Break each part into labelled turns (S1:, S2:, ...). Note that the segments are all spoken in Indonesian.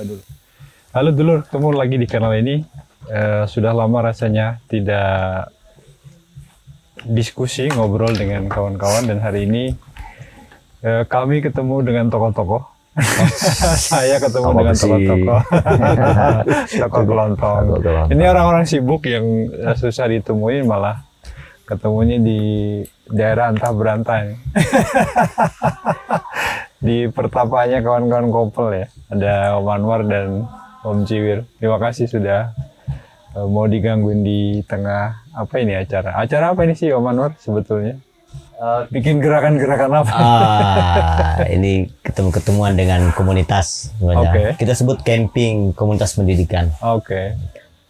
S1: dulu. Halo dulur, ketemu lagi di kanal ini. Sudah lama rasanya tidak diskusi, ngobrol dengan kawan-kawan, dan hari ini kami ketemu dengan tokoh-tokoh. Saya ketemu dengan tokoh-tokoh. Tokoh kelontong. Ini orang-orang sibuk yang susah ditemuin, malah ketemunya di daerah antah berantah. Di pertapanya kawan-kawan Kopel ya. Ada Om Anwar dan Om Ciwir. Terima kasih sudah mau digangguin di tengah apa ini acara. Acara apa ini sih Om Anwar sebetulnya? Bikin gerakan-gerakan apa?
S2: Ini ketemu-ketemuan dengan komunitas.
S1: Okay.
S2: Kita sebut camping komunitas pendidikan.
S1: Oke.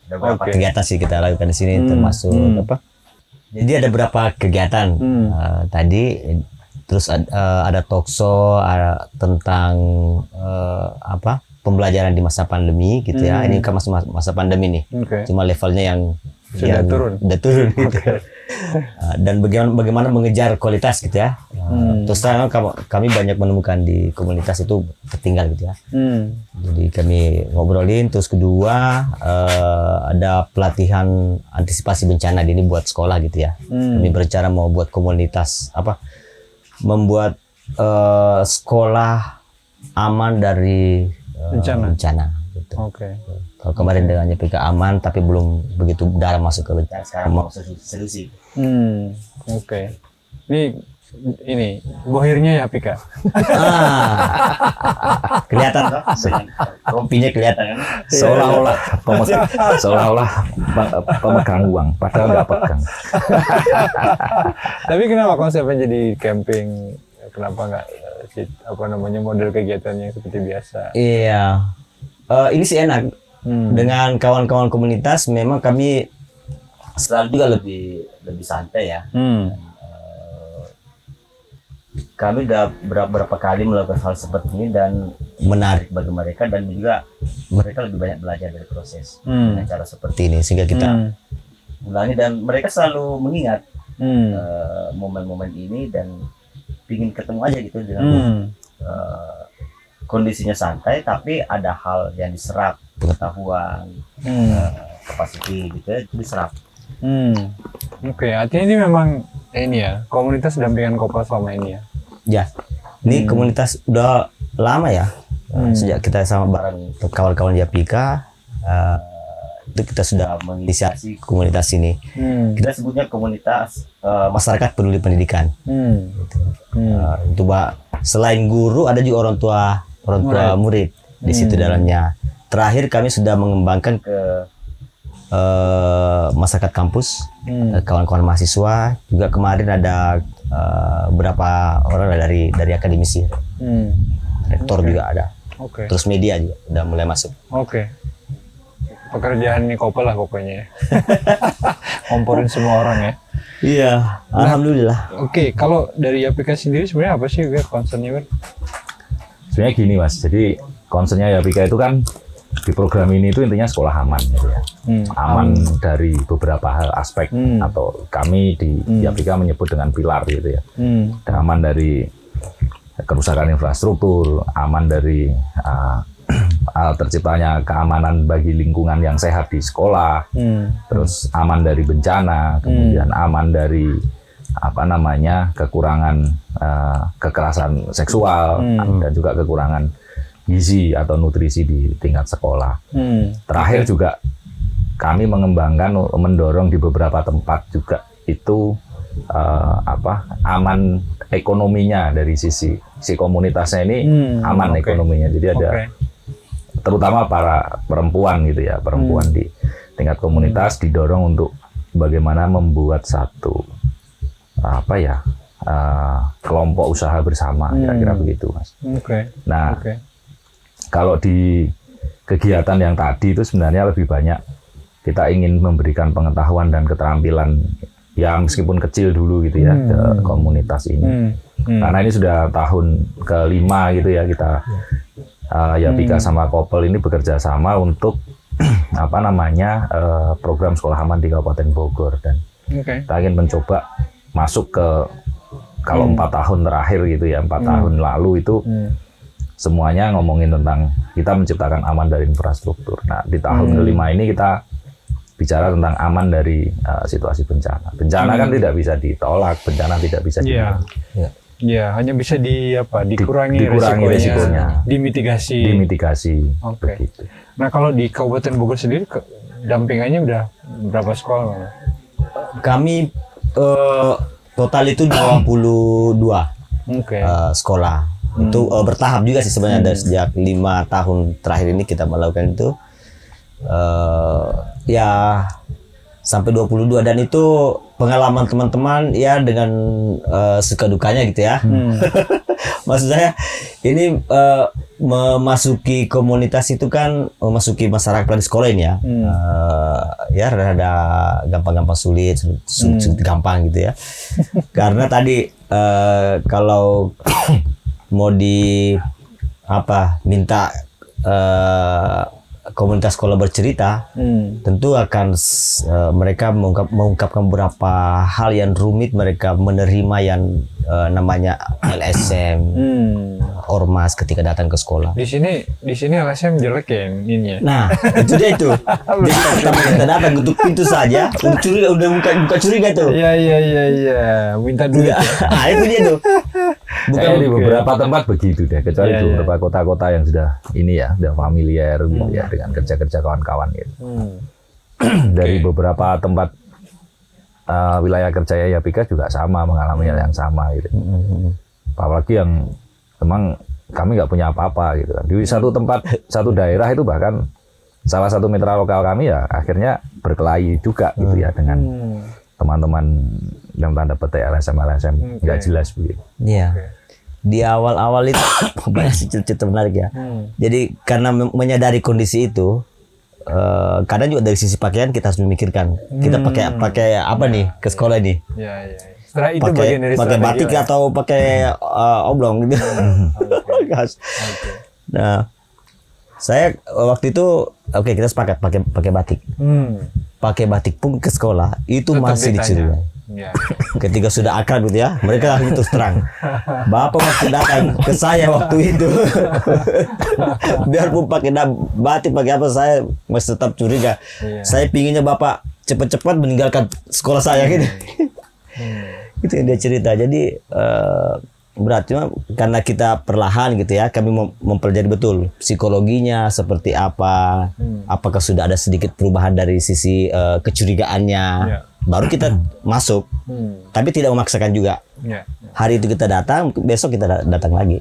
S2: Ada beberapa kegiatan sih kita lakukan di sini, termasuk apa? Jadi ada beberapa kegiatan tadi, terus ada talkshow tentang apa pembelajaran di masa pandemi gitu ya. Ini kan masa pandemi nih, cuma levelnya yang
S1: sudah turun.
S2: Gitu. Dan bagaimana mengejar kualitas gitu ya. Terus terang kami banyak menemukan di komunitas itu tertinggal gitu ya. Jadi kami ngobrolin. Terus kedua ada pelatihan antisipasi bencana dini buat sekolah gitu ya. Kami berencana mau buat komunitas apa, membuat sekolah aman dari bencana gitu. Kalau kemarin dengan YPK aman, tapi belum begitu darah masuk ke bencana. Sekarang mau solusi.
S1: Ini bohirnya ya Pika.
S2: Kelihatan toh? Rompinya kelihatan kan?
S3: Seolah-olah pemegang uang, padahal nggak pegang.
S1: Tapi kenapa konsepnya jadi camping? Kenapa nggak model kegiatannya seperti biasa?
S2: Iya, ini sih enak. Dengan kawan-kawan komunitas memang kami selalu juga lebih santai ya. Kami udah berapa kali melakukan hal seperti ini dan menarik bagi mereka, dan juga mereka lebih banyak belajar dari proses dengan cara seperti ini, sehingga kita ulangi dan mereka selalu mengingat momen-momen ini dan ingin ketemu aja gitu dengan kondisinya santai, tapi ada hal yang diserap, pengetahuan, capacity gitu ya, itu diserap.
S1: Artinya ini memang ini ya, komunitas dampingan Kopel selama ini ya?
S2: Ya, ini komunitas udah lama ya, sejak kita sama bareng kawan-kawan Yapika, itu kita sudah menginisiasi komunitas ini. Kita sebutnya komunitas masyarakat peduli pendidikan. Itu selain guru ada juga orang tua murid di situ dalamnya. Terakhir kami sudah mengembangkan ke masyarakat kampus, kawan-kawan mahasiswa juga. Kemarin ada beberapa orang dari akademisi, rektor juga ada. Terus media juga udah mulai masuk.
S1: Pekerjaan ini Kopel lah pokoknya. Ngomporin semua orang ya.
S2: Iya, alhamdulillah.
S1: Kalau dari Yapika sendiri sebenarnya apa sih concernnya?
S3: Sebenarnya gini Mas, jadi concernnya Yapika itu kan di program ini itu intinya sekolah aman gitu ya. Aman dari beberapa hal aspek, atau kami di Yapika menyebut dengan pilar gitu ya. Aman dari kerusakan infrastruktur, aman dari terciptanya keamanan bagi lingkungan yang sehat di sekolah, terus aman dari bencana, kemudian aman dari kekurangan kekerasan seksual, dan juga kekurangan gizi atau nutrisi di tingkat sekolah. Terakhir juga kami mendorong di beberapa tempat juga itu aman ekonominya, dari sisi komunitasnya ini aman ekonominya. Jadi ada terutama para perempuan gitu ya, perempuan di tingkat komunitas didorong untuk bagaimana membuat satu kelompok usaha bersama, kira-kira begitu Mas. Kalau di kegiatan yang tadi itu sebenarnya lebih banyak kita ingin memberikan pengetahuan dan keterampilan yang meskipun kecil dulu gitu ya ke komunitas ini. Karena ini sudah tahun ke-5 gitu ya kita Yapika sama Kopel ini bekerja sama untuk program sekolah aman di Kabupaten Bogor, dan kita ingin mencoba masuk ke kalau 4 tahun terakhir gitu ya, 4 tahun lalu itu semuanya ngomongin tentang kita menciptakan aman dari infrastruktur. Nah, di tahun kelima ini kita bicara tentang aman dari situasi bencana. Bencana kan tidak bisa ditolak, bencana tidak bisa
S1: Iya. Ya, hanya bisa dikurangi
S3: resikonya,
S1: dimitigasi. Oke.
S3: Begitu.
S1: Nah, kalau di Kabupaten Bogor sendiri dampingannya udah berapa sekolah, Bang?
S2: Kami total itu 22 sekolah. Itu bertahap juga sih sebenarnya dari sejak 5 tahun terakhir ini kita melakukan itu ya sampai 22, dan itu pengalaman teman-teman ya dengan suka dukanya gitu ya. Maksud saya ini memasuki komunitas itu kan memasuki masyarakat di sekolah ini ya. Ya rada gampang-gampang sulit gampang gitu ya. Karena tadi kalau mau minta komunitas sekolah bercerita, tentu akan mereka mengungkapkan beberapa hal yang rumit mereka menerima yang namanya LSM, ormas ketika datang ke sekolah.
S1: Di sini LSM jelek ya ininya.
S2: Nah, itu dia itu. Jadi pertama kita datang untuk pintu saja, udah buka curiga tuh.
S1: Iya. Minta duit.
S2: Ah, itu dia tuh.
S3: Bukan di beberapa tempat begitu deh, kecuali di beberapa kota-kota yang sudah sudah familiar gitu ya dengan kerja-kerja kawan-kawan gitu. Dari beberapa tempat wilayah kerja Yapika juga sama, mengalami hal yang sama gitu. Apalagi yang memang kami nggak punya apa-apa gitu kan. Di satu tempat, satu daerah itu bahkan salah satu mitra lokal kami ya akhirnya berkelahi juga gitu ya dengan teman-teman yang tanda petik LSM nggak jelas begitu.
S2: Iya. Di awal-awal itu banyak cerita menarik ya. Jadi karena menyadari kondisi itu, kadang juga dari sisi pakaian kita harus memikirkan kita pakai apa nih ke sekolah ini.
S1: Iya. Setelah itu bagian dari
S2: pakai batik atau pakai oblong gitu. Nah, saya waktu itu kita sepakat pakai batik. Pakai batik pun ke sekolah itu tetap masih dicurigai. Ketika sudah akrab gitu ya, mereka itu terang. Bapak waktu datang ke saya waktu itu, biarpun pakai batik pakai apa, saya masih tetap curiga. Saya pinginnya Bapak cepat-cepat meninggalkan sekolah saya gitu. Itu yang dia cerita. Jadi berarti karena kita perlahan gitu ya, kami mempelajari betul psikologinya seperti apa, apakah sudah ada sedikit perubahan dari sisi kecurigaannya, baru kita masuk, tapi tidak memaksakan juga. Hari itu kita datang, besok kita datang lagi,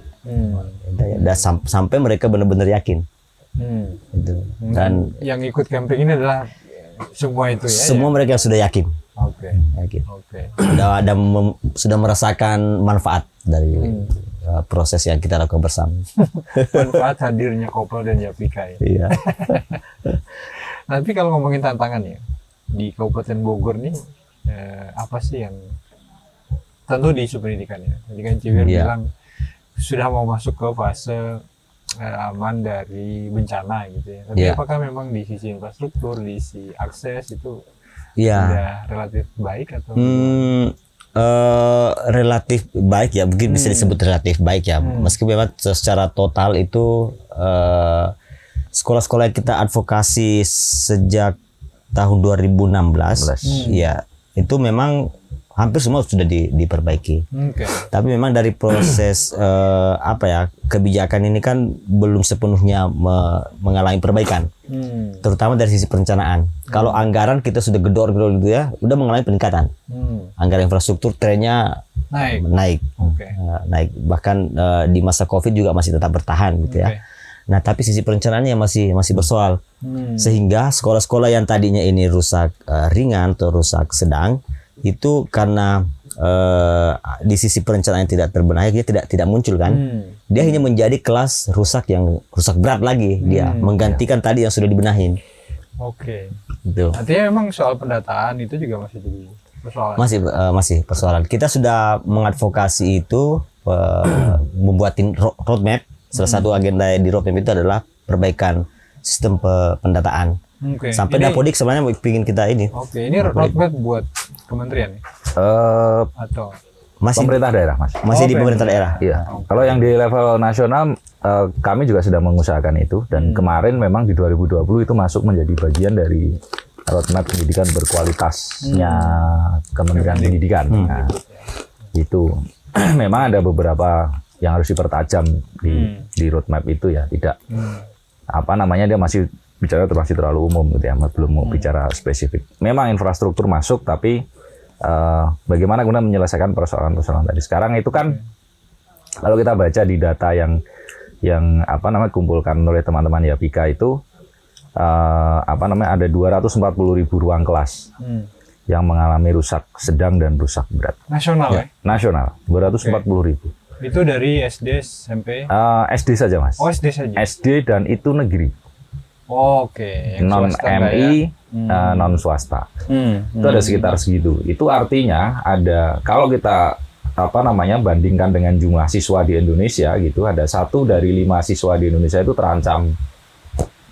S2: sampai mereka benar-benar yakin. Gitu. Dan
S1: yang ikut camping ini adalah semua itu ya?
S2: Semua mereka sudah yakin. Yakin. Sudah merasakan manfaat dari proses yang kita lakukan bersama.
S1: Manfaat hadirnya Kopel dan Yapika ya.
S2: Iya.
S1: Tapi kalau ngomongin tantangan ya di Kabupaten Bogor nih, apa sih yang tentu di isu pendidikan ya. Tadi kan Ciwir bilang sudah mau masuk ke fase aman dari bencana gitu ya. Tapi apakah memang di sisi infrastruktur, di sisi akses itu sudah relatif baik atau?
S2: Relatif baik ya, mungkin bisa disebut relatif baik ya. Meski memang secara total itu sekolah-sekolah yang kita advokasi sejak tahun 2016 ya itu memang hampir semua sudah diperbaiki. Tapi memang dari proses kebijakan ini kan belum sepenuhnya mengalami perbaikan. Terutama dari sisi perencanaan. Kalau anggaran kita sudah gedor gitu ya, udah mengalami peningkatan. Anggaran infrastruktur trennya naik. Naik. Bahkan di masa Covid juga masih tetap bertahan gitu ya. Nah, tapi sisi perencanaannya masih bersoal. Sehingga sekolah-sekolah yang tadinya ini rusak ringan atau rusak sedang itu karena di sisi perencanaan yang tidak terbenahi, dia tidak muncul kan. Dia hanya menjadi kelas rusak yang rusak berat lagi, dia menggantikan tadi yang sudah dibenahin. Gitu.
S1: Artinya memang soal pendataan itu juga masih jadi persoalan.
S2: Masih persoalan. Kita sudah mengadvokasi itu membuatin roadmap. Salah satu agenda di roadmap itu adalah perbaikan sistem pendataan. Sampai Dapodik sebenarnya ingin kita ini.
S1: Ini roadmap buat kementerian ya?
S3: Atau pemerintah daerah, Mas.
S2: Masih di pemerintah daerah.
S3: Iya. Kalau yang di level nasional, kami juga sedang mengusahakan itu. Dan kemarin memang di 2020 itu masuk menjadi bagian dari roadmap pendidikan berkualitasnya Kementerian Pendidikan. Nah, itu memang ada beberapa yang harus dipertajam di roadmap itu ya. Tidak dia masih bicara masih terlalu umum gitu ya, belum mau bicara spesifik. Memang infrastruktur masuk, tapi bagaimana kemudian menyelesaikan persoalan-persoalan tadi. Sekarang itu kan kalau kita baca di data yang kumpulkan oleh teman-teman Yapika itu ada 240.000 ruang kelas yang mengalami rusak sedang dan rusak berat.
S1: Nasional ya?
S3: Nasional, 240.000.
S1: Itu dari SD, SMP?
S3: SD saja, Mas.
S1: Oh, SD saja?
S3: SD dan itu negeri.
S1: Oh, oke.
S3: Non-MI, non-swasta. Itu ada sekitar segitu. Itu artinya kalau kita bandingkan dengan jumlah siswa di Indonesia gitu, ada 1 dari 5 siswa di Indonesia itu terancam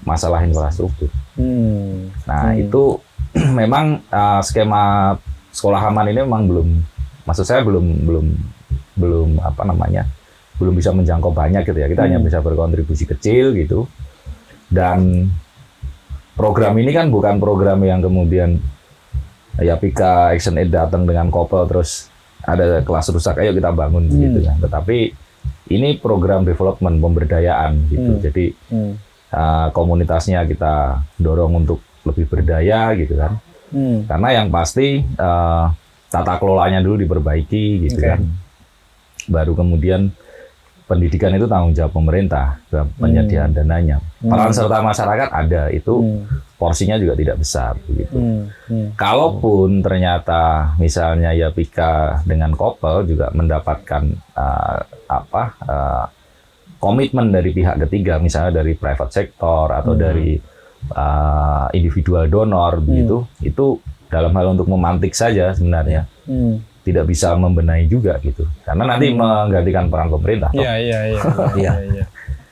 S3: masalah infrastruktur. Nah, itu memang skema sekolah aman ini memang belum bisa menjangkau banyak gitu ya. Kita hanya bisa berkontribusi kecil gitu. Dan program ini kan bukan program yang kemudian Yapika Action Aid datang dengan kopel terus ada kelas rusak, ayo kita bangun gitu kan. Tetapi ini program development, pemberdayaan gitu. Jadi komunitasnya kita dorong untuk lebih berdaya gitu kan. Karena yang pasti tata kelolanya dulu diperbaiki gitu kan. Baru kemudian pendidikan itu tanggung jawab pemerintah, penyediaan dananya. Peran serta masyarakat ada, itu porsinya juga tidak besar begitu. Kalaupun ternyata misalnya Yapika dengan Kopel juga mendapatkan komitmen dari pihak ketiga, misalnya dari private sector atau dari individual donor begitu, itu dalam hal untuk memantik saja sebenarnya. Tidak bisa membenahi juga gitu, karena nanti menggantikan peran pemerintah.
S1: Iya.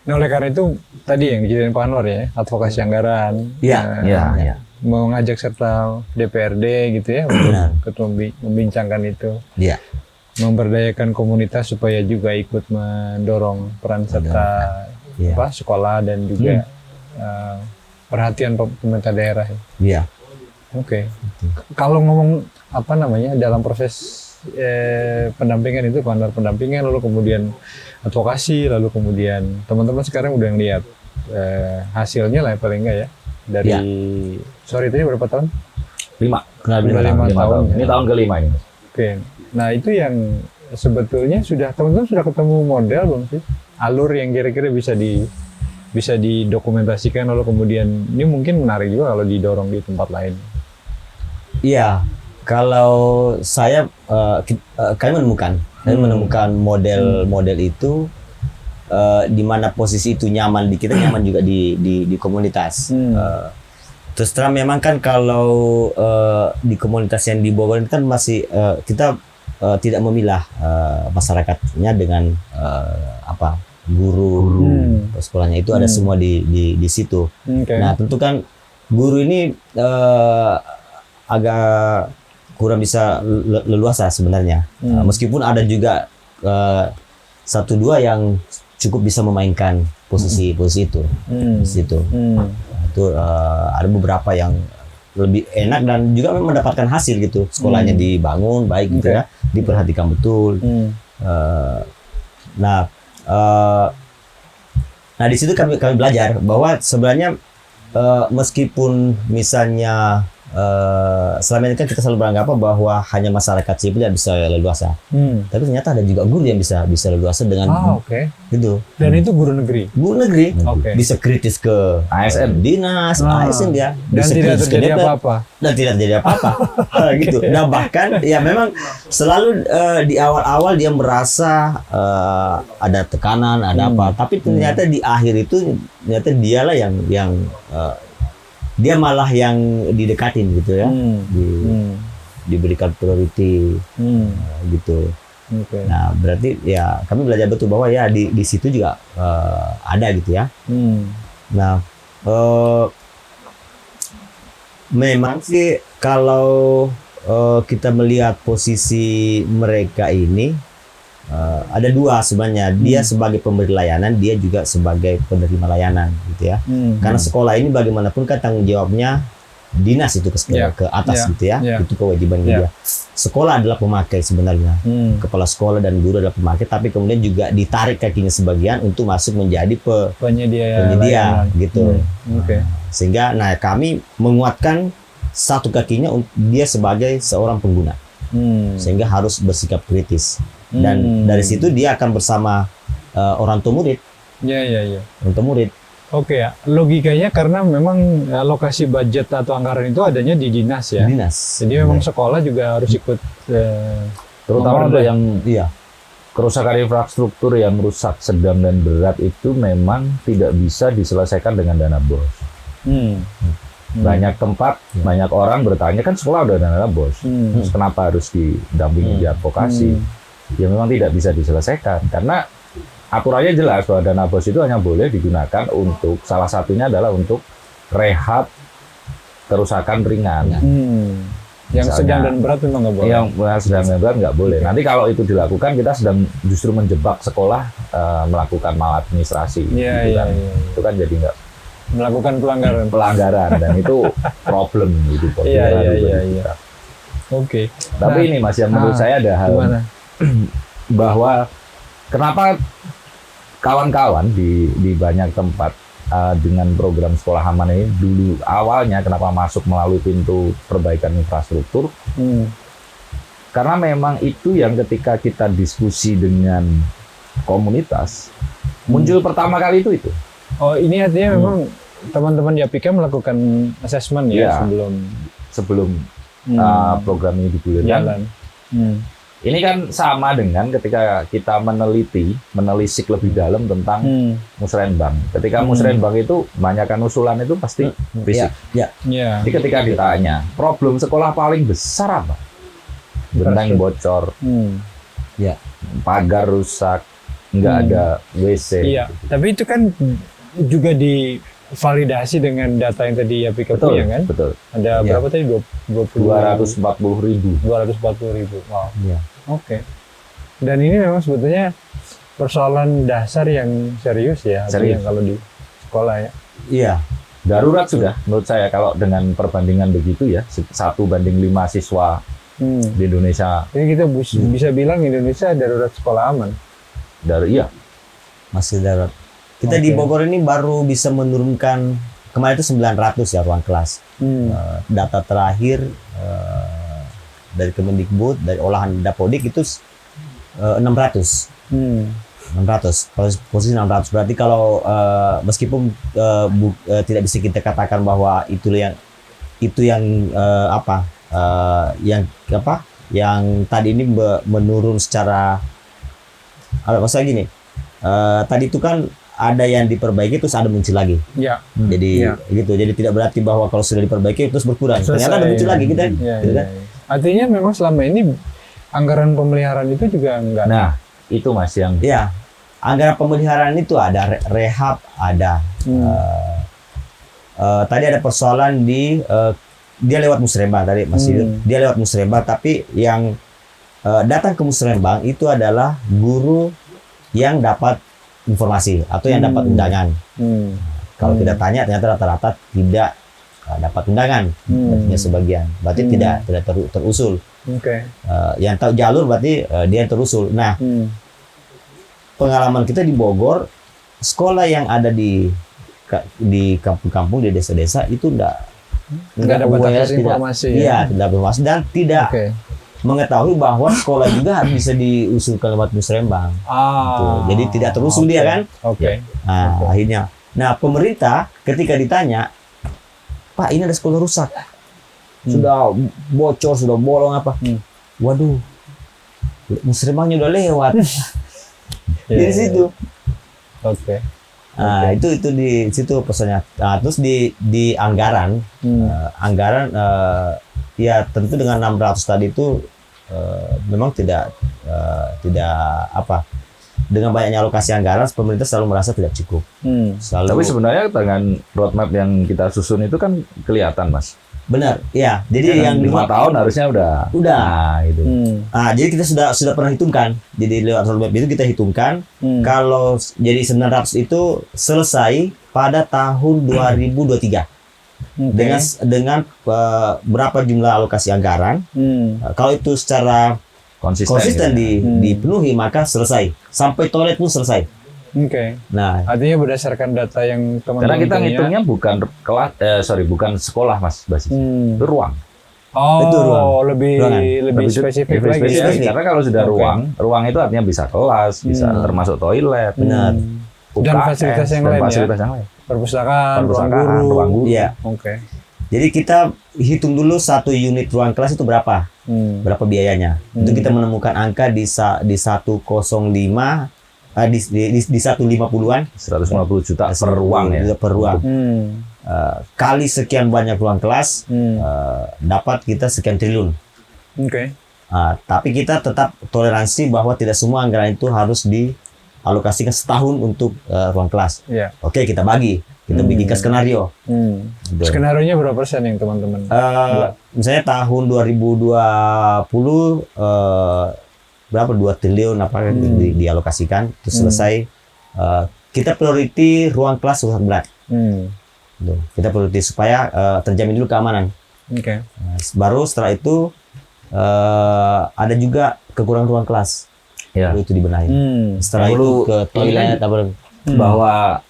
S1: Nah, oleh karena itu tadi yang dijadiin Pak Anwar ya, advokasi anggaran.
S3: Iya.
S1: Mengajak serta DPRD gitu ya, untuk membincangkan itu.
S2: Iya.
S1: Memberdayakan komunitas supaya juga ikut mendorong peran serta sekolah dan juga perhatian pemerintah daerah.
S2: Iya.
S1: Oke. Kalau ngomong dalam proses pendampingan itu, pendampingan lalu kemudian advokasi, lalu kemudian teman-teman sekarang udah ngeliat hasilnya lah paling enggak ya dari sorry tadi berapa tahun?
S3: 5
S1: tahun.
S3: Ini tahun ke-5 ini.
S1: Oke. Nah, itu yang sebetulnya teman-teman sudah ketemu model belum sih? Alur yang kira-kira bisa didokumentasikan, lalu kemudian ini mungkin menarik juga kalau didorong di tempat lain.
S2: Iya, kalau kami menemukan model itu di mana posisi itu nyaman di kita, nyaman juga di komunitas. Terus terang memang kan kalau di komunitas yang di Bogor kan masih kita tidak memilah masyarakatnya dengan guru sekolahnya itu ada semua di situ. Nah, tentu kan guru ini agak kurang bisa leluasa sebenarnya. Meskipun ada juga 1-2 yang cukup bisa memainkan posisi itu. Itu ada beberapa yang lebih enak dan juga mendapatkan hasil gitu. Sekolahnya dibangun baik gitu ya, diperhatikan betul. Nah di situ kami belajar bahwa sebenarnya meskipun misalnya selama ini kan kita selalu beranggapan bahwa hanya masyarakat sipil yang bisa leluasa, tapi ternyata ada juga guru yang bisa leluasa dengan gitu. Dan
S1: itu guru negeri
S2: bisa kritis ke
S3: ASN,
S2: dinas, ASN dia,
S1: dan tidak terjadi apa-apa.
S2: Gitu. Dan bahkan ya memang selalu di awal-awal dia merasa ada tekanan, ada apa, tapi ternyata di akhir itu ternyata dialah yang dia malah yang didekatin gitu ya, diberikan priority gitu. Nah, berarti ya kami belajar betul bahwa ya di situ juga ada gitu ya. Nah, memang sih kalau kita melihat posisi mereka ini ada dua sebenarnya. Dia sebagai pemberi layanan, dia juga sebagai penerima layanan gitu ya. Karena sekolah ini bagaimanapun kan tanggung jawabnya dinas itu ke atas gitu ya. Itu kewajiban dia. Sekolah adalah pemakai sebenarnya. Kepala sekolah dan guru adalah pemakai, tapi kemudian juga ditarik kakinya sebagian untuk masuk menjadi penyedia gitu. Sehingga kami menguatkan satu kakinya dia sebagai seorang pengguna. Sehingga harus bersikap kritis. Dan dari situ dia akan bersama orang tua murid. Orang tua murid.
S1: Oke ya, logikanya karena memang alokasi budget atau anggaran itu adanya di dinas ya.
S2: Dinas.
S1: Jadi memang sekolah juga harus ikut.
S3: Terutama untuk yang kerusakan infrastruktur yang rusak sedang dan berat itu memang tidak bisa diselesaikan dengan dana BOS. Banyak tempat, banyak orang bertanya kan sekolah udah dana BOS, terus kenapa harus didampingi di advokasi? Ya memang tidak bisa diselesaikan karena aturannya jelas bahwa dana BOS itu hanya boleh digunakan untuk salah satunya adalah untuk rehab kerusakan ringan.
S1: Yang sedang dan berat memang nggak boleh.
S3: Yang sedang dan berat nggak boleh. Nanti kalau itu dilakukan kita sedang justru menjebak sekolah melakukan maladministrasi. Itu kan jadi nggak
S1: melakukan
S3: pelanggaran dan itu problem gitu.
S1: Oke.
S3: Tapi ini Mas yang menurut saya ada hal bahwa kenapa kawan-kawan di banyak tempat dengan program sekolah aman ini dulu awalnya kenapa masuk melalui pintu perbaikan infrastruktur? Karena memang itu yang ketika kita diskusi dengan komunitas muncul pertama kali itu.
S1: Oh, ini artinya memang teman-teman di APK melakukan asesmen ya
S3: sebelum program ini digulirkan. Ini kan sama dengan ketika kita menelisik lebih dalam tentang musrenbang. Ketika musrenbang itu banyakkan usulan itu pasti fisik. Jadi ketika ditanya, problem sekolah paling besar apa? Genteng bocor, pagar rusak, nggak ada WC.
S1: Tapi itu kan juga divalidasi dengan data yang tadi APK punya kan? Betul. Ada berapa tadi?
S3: 240.000.
S1: 240.000. Wow. Oke. Dan ini memang sebetulnya persoalan dasar yang serius ya. Serius. Kalau di sekolah ya.
S2: Iya.
S3: Darurat sudah menurut saya kalau dengan perbandingan begitu ya 1:5 siswa di Indonesia.
S1: Ini kita bisa bilang Indonesia darurat sekolah aman.
S2: Masih darurat. Kita di Bogor ini baru bisa menurunkan kemarin itu 900 ya ruang kelas. Data terakhir dari Kemendikbud, dari olahan Dapodik itu 600. 600. Kalau posisi 600 berarti kalau meskipun tidak bisa kita katakan bahwa itu yang tadi ini menurun secara maksudnya gini. Tadi itu kan ada yang diperbaiki terus ada muncul lagi. Jadi gitu. Jadi tidak berarti bahwa kalau sudah diperbaiki terus berkurang. Ternyata ada muncul lagi gitu kan.
S1: Artinya memang selama ini anggaran pemeliharaan itu juga enggak.
S3: Nah, itu Mas yang
S2: anggaran pemeliharaan itu ada rehab, ada tadi ada persoalan di dia lewat musrembang tadi Mas Yudh. Dia lewat musrembang tapi yang datang ke musrembang itu adalah guru yang dapat informasi atau yang dapat undangan. Kalau kita tanya ternyata rata-rata tidak dapat undangan, artinya sebagian. Berarti tidak terusul. Yang tahu jalur berarti dia yang terusul. Nah, pengalaman kita di Bogor, sekolah yang ada di kampung-kampung di desa-desa itu enggak
S1: dapat informasi.
S2: Tidak dapat informasi dan tidak mengetahui bahwa sekolah juga harus bisa diusulkan lewat musrembang. Jadi tidak terusul dia kan? Akhirnya. Nah, pemerintah ketika ditanya, Pak, ini ada sekolah rusak. Sudah bocor, sudah bolong apa? Waduh. Musrembangnya udah lewat. Di situ. Itu di situ pesannya. Terus di anggaran, ya tentu dengan 600 tadi itu memang tidak dengan banyaknya alokasi anggaran pemerintah selalu merasa tidak cukup.
S3: Tapi sebenarnya dengan roadmap yang kita susun itu kan kelihatan Mas.
S2: Benar, ya. Jadi
S3: Ya,
S2: yang
S3: 5 tahun harusnya udah. Nah, itu.
S2: Jadi kita sudah pernah hitungkan. Jadi lewat roadmap itu kita hitungkan kalau jadi 900 itu selesai pada tahun 2023. Dengan berapa jumlah alokasi anggaran. Kalau itu secara konsisten dipenuhi, maka selesai. Sampai toilet pun selesai. Nah,
S1: artinya berdasarkan data yang teman-teman
S3: Karena kita
S1: punya.
S3: ngitungnya bukan bukan sekolah Mas Basis. Itu ruang.
S1: Oh,
S2: itu ruang.
S1: lebih spesifik lagi ya.
S3: Karena kalau sudah ruang itu artinya bisa kelas, bisa termasuk toilet.
S2: benar.
S1: Dan
S3: UKS,
S1: fasilitas yang
S3: dan
S1: lain
S3: fasilitas
S1: ya.
S3: yang lain.
S1: Perpustakaan, ruang
S3: ruang
S1: guru.
S3: guru.
S2: Iya.
S1: Oke.
S2: Jadi kita hitung dulu satu unit ruang kelas itu berapa? Berapa biayanya? Itu kita menemukan angka di 105 di 150-an
S3: 150 juta per ruang ya.
S2: per ruang. Kali sekian banyak ruang kelas dapat kita sekian triliun.
S1: Oke.
S2: Tapi kita tetap toleransi bahwa tidak semua anggaran itu harus dialokasikan setahun untuk ruang kelas.
S1: Iya.
S2: Oke, kita bagi, kita bikin ke skenario. Gitu.
S1: Skenarionya berapa persen yang teman-teman?
S2: Misalnya tahun 2020 berapa 2 triliun apa dialokasikan terus selesai. Kita priority ruang kelas rusak berat. Gitu. Kita priority supaya terjamin dulu keamanan.
S1: Oke.
S2: Baru setelah itu ada juga kekurangan ruang kelas.
S3: Ya.
S2: Itu dibenahi. Setelah
S3: Perlu
S2: itu ke toilet
S3: Bahwa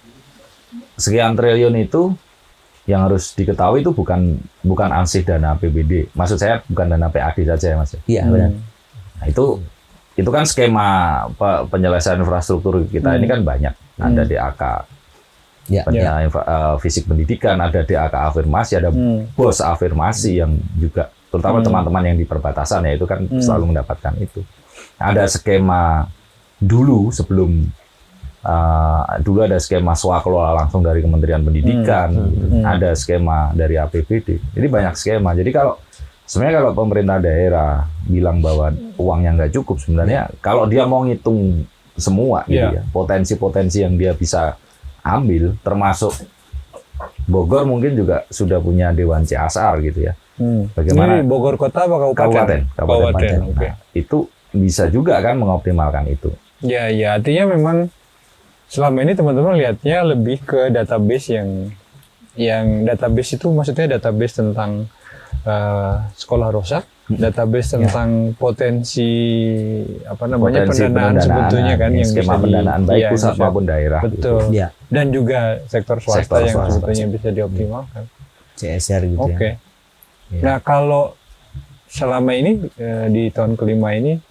S3: sekian triliun itu yang harus diketahui itu bukan ansih dana APBD. Maksud saya bukan dana PAD saja ya Mas.
S2: Iya, benar.
S3: Nah, itu kan skema penyelesaian infrastruktur kita ini kan banyak. Ada DAK,
S2: Ya.
S3: fisik pendidikan, ada DAK afirmasi, ada BOS afirmasi yang juga terutama teman-teman yang di perbatasan ya itu kan selalu mendapatkan itu. Ada skema dulu sebelum dulu ada skema swakelola langsung dari Kementerian Pendidikan, ada skema dari APBD. Jadi banyak skema. Jadi sebenarnya kalau pemerintah daerah bilang bahwa uangnya nggak cukup, sebenarnya kalau dia mau ngitung semua gitu ya, potensi-potensi yang dia bisa ambil, termasuk Bogor mungkin juga sudah punya Dewan CSR gitu ya. Bagaimana?
S1: Ini Bogor Kota apa kabupaten?
S3: Kabupaten.
S1: Oke.
S3: Nah, itu bisa juga kan mengoptimalkan itu.
S1: Ya, artinya memang selama ini teman-teman lihatnya lebih ke database yang database itu maksudnya database tentang sekolah rusak, database tentang potensi pendanaan sebetulnya kan yang
S3: skema
S1: bisa
S3: pendanaan baik pusat maupun daerah.
S1: Betul.
S2: Ya.
S1: Dan juga sektor swasta yang sebetulnya bisa dioptimalkan.
S2: CSR gitu ya.
S1: Oke. Nah, kalau selama ini di tahun kelima ini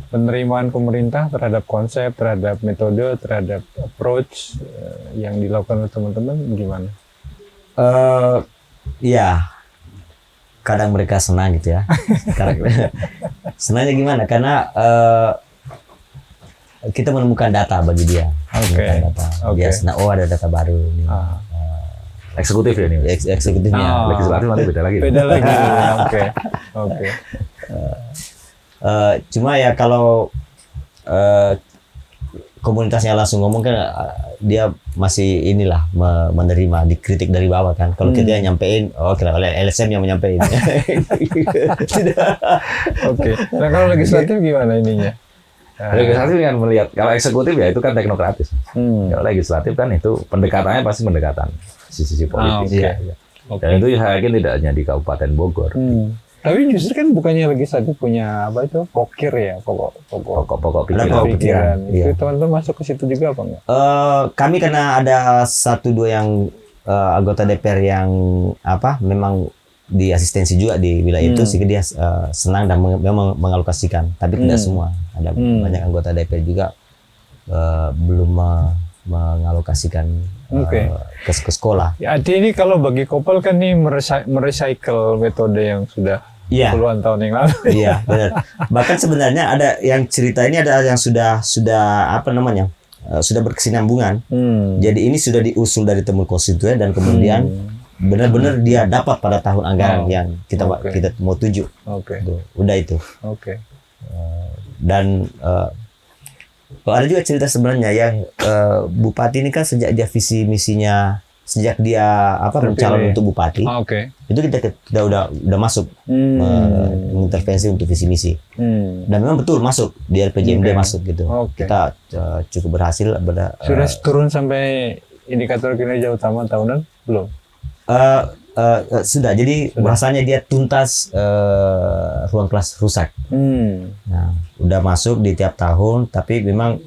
S1: penerimaan pemerintah terhadap konsep, terhadap metode, terhadap approach yang dilakukan oleh teman-teman gimana?
S2: Ya, kadang mereka senang gitu ya. Senangnya gimana? Karena kita menemukan data bagi dia. Dia senang, oh ada data baru nih.
S3: Eksekutif ya nih.
S2: Eksekutifnya.
S3: Legislatif nanti beda lagi.
S1: Beda lagi. Oke.
S2: Cuma ya kalau komunitasnya langsung ngomong kan dia masih menerima dikritik dari bawah kan. Kalau kita yang nyampein, kalau LSM yang menyampaikan.
S1: Oke. Nah kalau legislatif gimana ininya?
S3: Legislatif kan melihat, kalau eksekutif ya itu kan teknokratis. Kalau legislatif kan itu pendekatannya pasti pendekatan sisi politik. Dan itu saya yakin tidak hanya di Kabupaten Bogor.
S1: Tapi justru kan bukannya legislatif punya pokir ya,
S3: pokok
S2: pikiran.
S1: Itu teman-teman masuk ke situ juga apa enggak?
S2: Kami karena ada 1-2 yang anggota DPR yang memang di asistensi juga di wilayah itu sehingga dia senang dan memang mengalokasikan, tapi tidak semua. Ada banyak anggota DPR juga belum mengalokasikan ke sekolah.
S1: Ya, artinya ini kalau bagi Kopel kan ini merecycle metode yang sudah puluhan tahun yang lalu.
S2: Iya, benar. Bahkan sebenarnya ada yang cerita ini ada yang sudah sudah berkesinambungan. Jadi ini sudah diusul dari temu konstituen dan kemudian benar-benar dia dapat pada tahun anggaran yang kita mau tuju. Udah itu. Dan ada juga cerita sebenarnya yang Bupati ini kan sejak dia visi misinya sejak dia calon untuk bupati, itu kita udah masuk mengintervensi untuk visi misi. Dan memang betul masuk di RPJMD masuk gitu. Kita cukup berhasil.
S1: Sudah turun sampai indikator kinerja utama tahunan belum?
S2: Sudah. Jadi bahasanya dia tuntas ruang kelas rusak. Nah, udah masuk di tiap tahun, tapi memang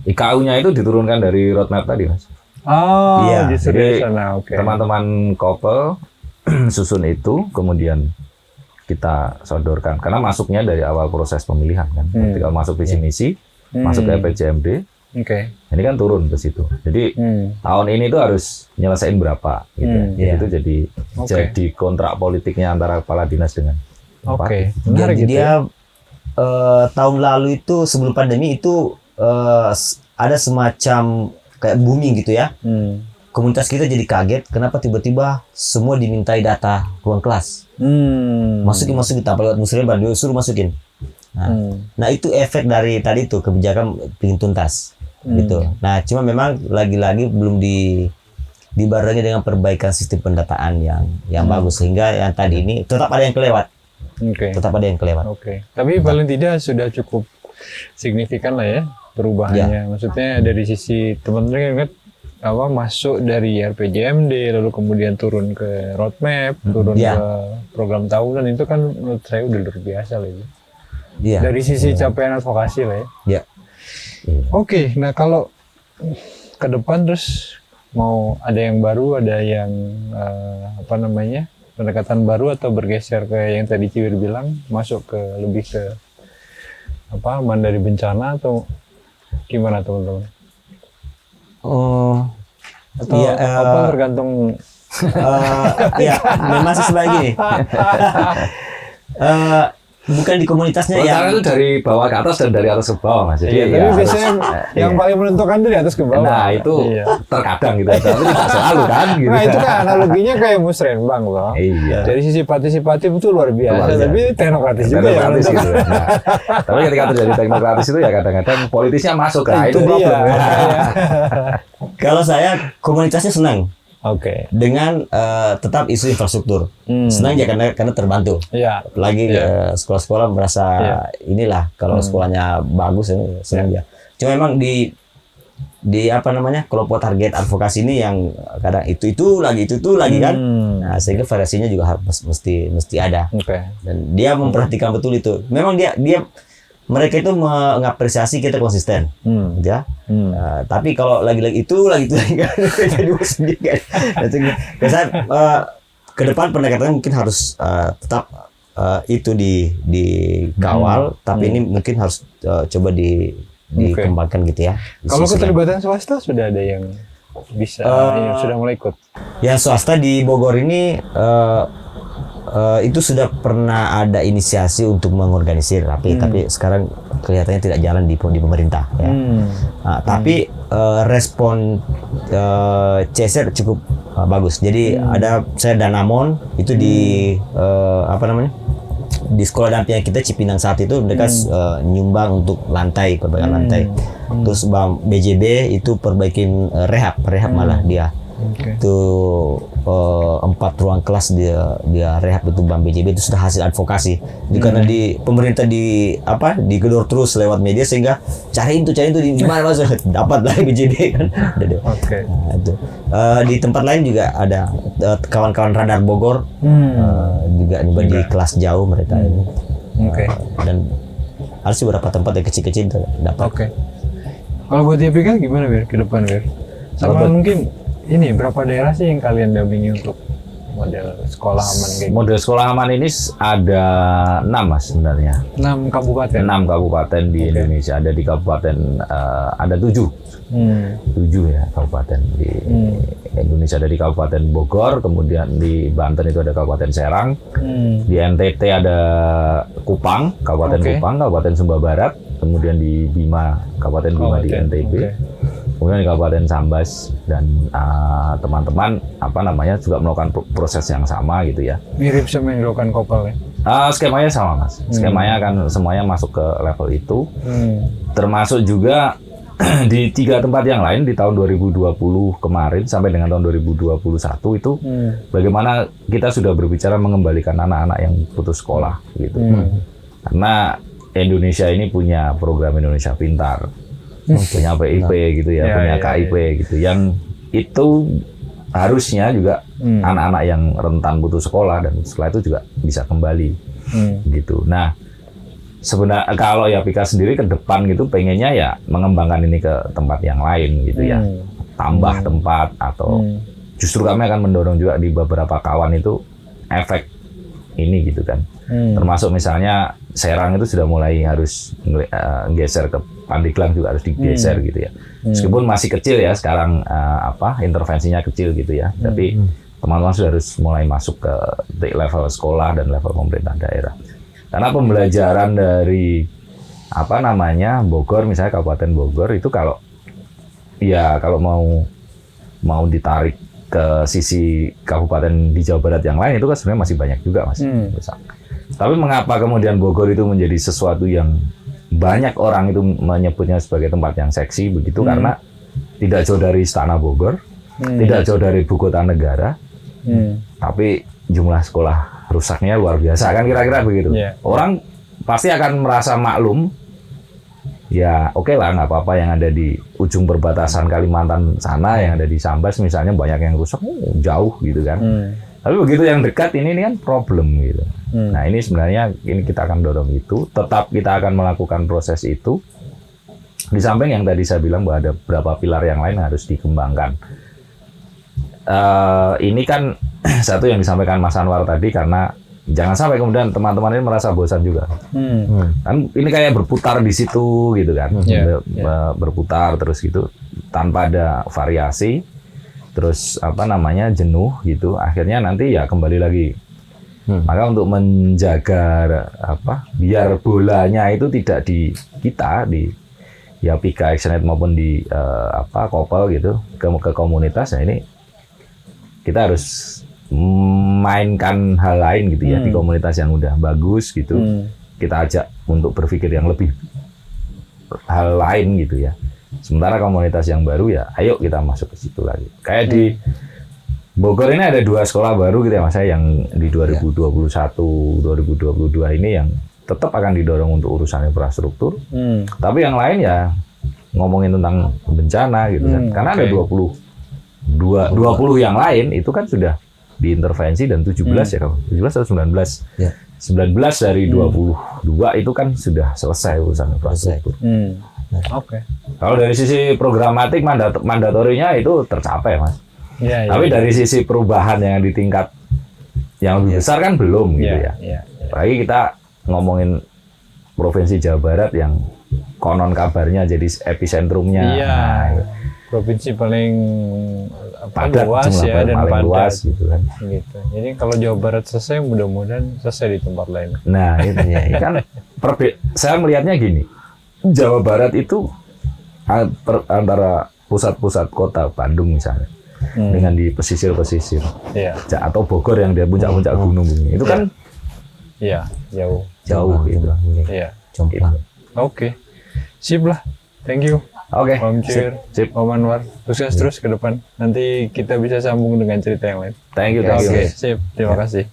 S3: IKU-nya itu diturunkan dari roadmap tadi, Mas.
S1: Iya,
S3: jadi teman-teman Kopel susun itu, kemudian kita sodorkan. Karena masuknya dari awal proses pemilihan kan. Ketika masuk visi misi, masuk ke RPJMD, ini kan turun ke situ. Jadi tahun ini tuh harus nyelesain berapa, gitu. Itu jadi kontrak politiknya antara kepala dinas dengan
S2: Jadi dia tahun lalu itu sebelum pandemi itu ada semacam kayak booming gitu ya. Komunitas kita jadi kaget kenapa tiba-tiba semua dimintai data ruang kelas. Masukin tanpa lewat musrembang, dia suruh masukin. Nah, itu efek dari tadi itu kebijakan pingin tuntas gitu. Nah, cuma memang lagi-lagi belum dibarengi dengan perbaikan sistem pendataan yang bagus, sehingga yang tadi ini tetap ada yang kelewat. Tetap ada yang kelewat.
S1: Tapi paling tidak sudah cukup signifikan lah ya perubahannya. Maksudnya dari sisi teman-teman kan masuk dari RPJMD lalu kemudian turun ke roadmap, turun ke program tahunan, itu kan menurut saya udah luar biasa lah itu. Dari sisi capaian advokasi lah ya. Oke, nah kalau ke depan terus mau ada yang baru, ada yang pendekatan baru atau bergeser ke yang tadi Ciwir bilang, masuk ke lebih ke aman dari bencana atau gimana teman-teman? Atau tergantung.
S2: Memang sesuai gini. Bukan di komunitasnya
S3: ya. Itu dari bawah ke atas dan dari atas ke bawah, Mas.
S1: Jadi tapi biasanya yang paling menentukan dari atas ke bawah.
S3: Nah, itu terkadang gitu. Tapi tidak selalu kan gitu.
S1: Nah, itu kan analoginya kayak musrenbang loh. Dari sisi partisipatif itu luar biasa, tapi teknokratis juga ya.
S3: Gitu. Nah, tapi ketika terjadi teknokratis itu ya kadang-kadang politisnya masuk ke itu problem.
S2: Kalau saya komunitasnya senang. Dengan tetap isu infrastruktur, senang ya karena terbantu. Apalagi sekolah-sekolah merasa inilah kalau sekolahnya bagus, senang ya. Cuma memang di kelompok target advokasi ini yang kadang itu lagi kan. Nah, sehingga variasinya juga harus mesti ada. Dan dia memperhatikan betul itu. Memang mereka itu mengapresiasi kita konsisten, ya. Tapi kalau lagi-lagi itu kan jadi sendiri kan. Biasanya ke depan pendekatan mungkin harus tetap itu dikawal, tapi ini mungkin harus coba dikembangkan gitu ya.
S1: Kalau keterlibatan swasta sudah ada yang bisa yang sudah mulai ikut.
S2: Ya, swasta di Bogor ini itu sudah pernah ada inisiasi untuk mengorganisir, tapi sekarang kelihatannya tidak jalan di pemerintah ya. Tapi respon CSR cukup bagus. Jadi ada saya Danamon itu di di sekolah dampingan kita Cipinang saat itu mereka nyumbang untuk perbaikan lantai. Terus BJB itu perbaikin rehab malah dia. Itu 4 ruang kelas dia rehab itu Bang BJB, itu sudah hasil advokasi. Karena di pemerintah digedor terus lewat media sehingga cari itu di mana Mas dapat dari BJB kan. Nah, itu. Di tempat lain juga ada kawan-kawan radar Bogor juga nyoba di kelas jauh mereka ini. Dan harus beberapa tempat yang kecil-kecil dapat.
S1: Kalau buat dia pikir gimana ke depan sama mungkin ini berapa daerah sih yang kalian dampingi untuk model sekolah aman kayak
S3: model sekolah aman ini ada 6 Mas sebenarnya.
S1: 6 kabupaten.
S3: 6 kabupaten di Indonesia. Ada di kabupaten ada 7 ya kabupaten di Indonesia. Ada di Kabupaten Bogor, kemudian di Banten itu ada Kabupaten Serang, di NTT ada Kupang, Kabupaten Kupang, Kabupaten Sumba Barat, kemudian di Bima, Kabupaten Bima di NTB. Kemudian di Kabupaten Sambas, dan teman-teman juga melakukan proses yang sama gitu ya.
S1: Mirip sama yang dilakukan Kopel ya?
S3: Skemanya sama Mas. Skemanya kan semuanya masuk ke level itu. Termasuk juga di 3 tempat yang lain di tahun 2020 kemarin sampai dengan tahun 2021 itu bagaimana kita sudah berbicara mengembalikan anak-anak yang putus sekolah gitu. Karena Indonesia ini punya program Indonesia Pintar, punya PIP gitu ya, punya KIP gitu, yang itu harusnya juga anak-anak yang rentan putus sekolah dan setelah itu juga bisa kembali gitu. Nah, sebenarnya kalau ya Pika sendiri ke depan gitu pengennya ya mengembangkan ini ke tempat yang lain gitu ya, tambah tempat atau justru kami akan mendorong juga di beberapa kawan itu efek ini gitu kan, termasuk misalnya Serang itu sudah mulai harus geser ke Pandeglang juga harus digeser gitu ya, meskipun masih kecil ya sekarang intervensinya kecil gitu ya, tapi teman-teman sudah harus mulai masuk ke level sekolah dan level pemerintah daerah. Karena pembelajaran dari Bogor misalnya Kabupaten Bogor itu kalau mau ditarik ke sisi kabupaten di Jawa Barat yang lain itu kan sebenarnya masih banyak juga Mas. Tapi mengapa kemudian Bogor itu menjadi sesuatu yang banyak orang itu menyebutnya sebagai tempat yang seksi begitu karena tidak jauh dari Istana Bogor, tidak jauh dari ibu kota negara, tapi jumlah sekolah rusaknya luar biasa kan kira-kira begitu. Orang pasti akan merasa maklum. Ya oke lah nggak apa-apa yang ada di ujung perbatasan Kalimantan sana, yang ada di Sambas misalnya banyak yang rusak jauh gitu kan. Tapi begitu yang dekat ini kan problem gitu. Nah ini sebenarnya ini kita akan dorong itu. Tetap kita akan melakukan proses itu. Di samping yang tadi saya bilang bahwa ada beberapa pilar yang lain harus dikembangkan. Ini kan satu yang disampaikan Mas Anwar tadi karena jangan sampai kemudian teman-teman ini merasa bosan juga. Kan ini kayak berputar di situ gitu kan. Berputar terus gitu tanpa ada variasi. Terus jenuh gitu. Akhirnya nanti ya kembali lagi. Maka untuk menjaga biar bolanya itu tidak di kita di Pika Exenet maupun di Kopel gitu ke komunitas, nah ini kita harus mainkan hal lain gitu ya di komunitas yang udah bagus gitu. Kita ajak untuk berpikir yang lebih hal lain gitu ya. Sementara komunitas yang baru ya ayo kita masuk ke situ lagi. Kayak di Bogor ini ada 2 sekolah baru gitu ya Mas, yang di 2021 2022 ini yang tetap akan didorong untuk urusan infrastruktur. Tapi yang lain ya ngomongin tentang bencana gitu kan. Karena ada 20 yang lain itu kan sudah diintervensi dan 17 ya kalau 17 atau 19. 19 dari 22 itu kan sudah selesai urusan infrastruktur. Kalau dari sisi programatik mandatorinya itu tercapai Mas. Tapi dari sisi perubahan yang di tingkat yang lebih besar kan belum gitu ya. Apalagi kita ngomongin Provinsi Jawa Barat yang konon kabarnya jadi epicentrumnya.
S1: Provinsi paling
S3: padat,
S1: luas ya dan
S3: paling
S1: padat
S3: luas gitu kan.
S1: Gitu. Jadi kalau Jawa Barat selesai, mudah-mudahan selesai di tempat lain.
S3: Nah, itu ya. Kan saya melihatnya gini. Jawa Barat itu antara pusat-pusat kota Bandung misalnya dengan di pesisir-pesisir. Atau Bogor yang di puncak-puncak gunung itu kan jauh gitu. Oke.
S1: Sip lah. Thank you.
S3: Oke,
S1: Om Cir, Om Anwar, sukses terus ke depan. Nanti kita bisa sambung dengan cerita yang lain.
S3: Thank you.
S1: Oke, sip. Terima kasih.